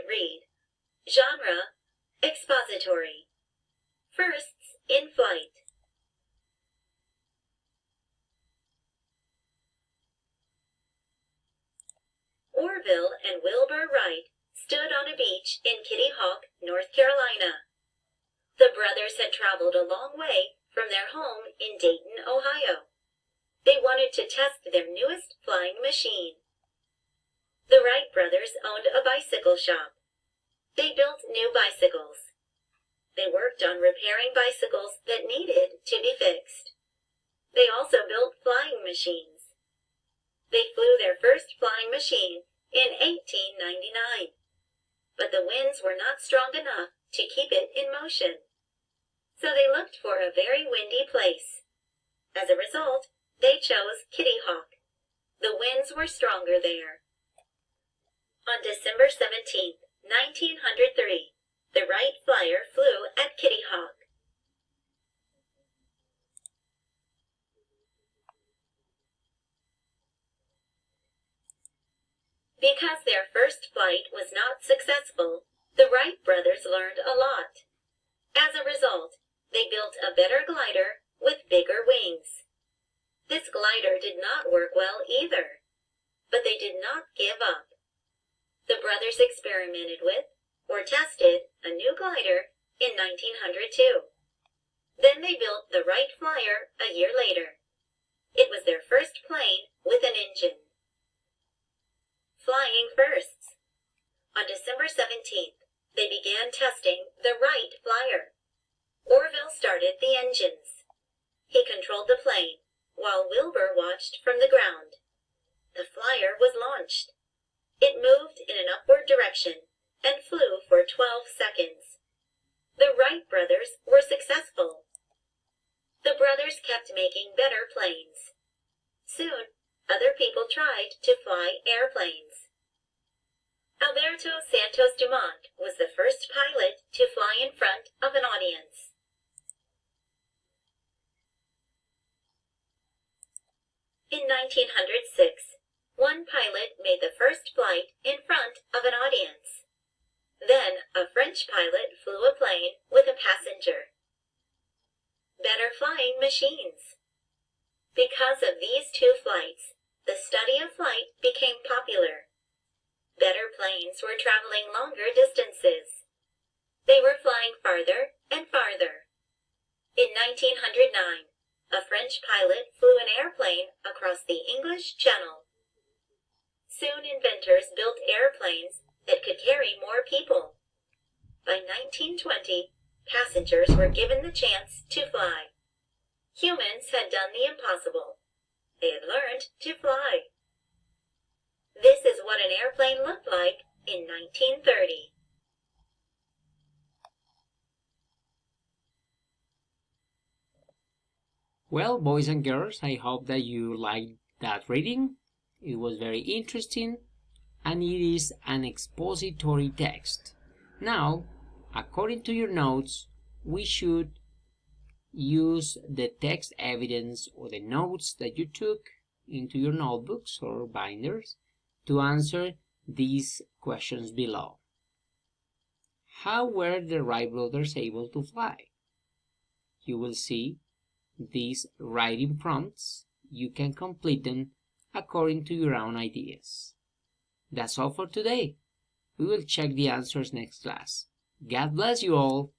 read. Genre, expository. Firsts in flight. ORville and Wilbur Wright stood on a beach in Kitty Hawk, North Carolina. The brothers had traveled a long way from their home in Dayton, Ohio. They wanted to test their newest flying machine. The Wright brothers owned a bicycle shop. They built new bicycles. They worked on repairing bicycles that needed to be fixed. They also built flying machines. They flew their first flying machine in 1899, but the winds were not strong enough to keep it in motion. So they looked for a very windy place. As a result, they chose Kitty Hawk. The winds were stronger there. On December 17, 1903, the Wright Flyer flew at Kitty Hawk. Because their first flight was not successful, the Wright brothers learned a lot. As a result, they built a better glider with bigger wings. This glider did not work well either, but they did not give up. The brothers experimented with, or tested, a new glider in 1902. Then they built the Wright Flyer a year later. It was their first plane with an engine. Flying firsts. On December 17th, they began testing the Wright Flyer. ORville started the engines. He controlled the plane, while Wilbur watched from the ground. The Flyer was launched. It moved in an upward direction and flew for 12 seconds. The Wright brothers were successful. The brothers kept making better planes. Soon, other people tried to fly airplanes. Alberto Santos Dumont was the first pilot to fly in front of an audience. In 1906, one pilot made the first flight in front of an audience. Then a French pilot flew a plane with a passenger. Better flying machines. Because of these two flights, the study of flight became popular. Better planes were traveling longer distances. They were flying farther and farther. In 1909, a French pilot flew an airplane across the English Channel. Soon inventors built airplanes that could carry more people. By 1920, passengers were given the chance to fly. Humans had done the impossible. They had learned to fly. This is what an airplane looked like in 1930. Well, boys and girls, I hope that you liked that reading. It was very interesting, and it is an expository text. Now, according to your notes, we should use the text evidence or the notes that you took into your notebooks or binders to answer these questions below. How were the Wright brothers able to fly? You will see these writing prompts. You can complete them according to your own ideas. That's all for today. We will check the answers next class. God bless you all.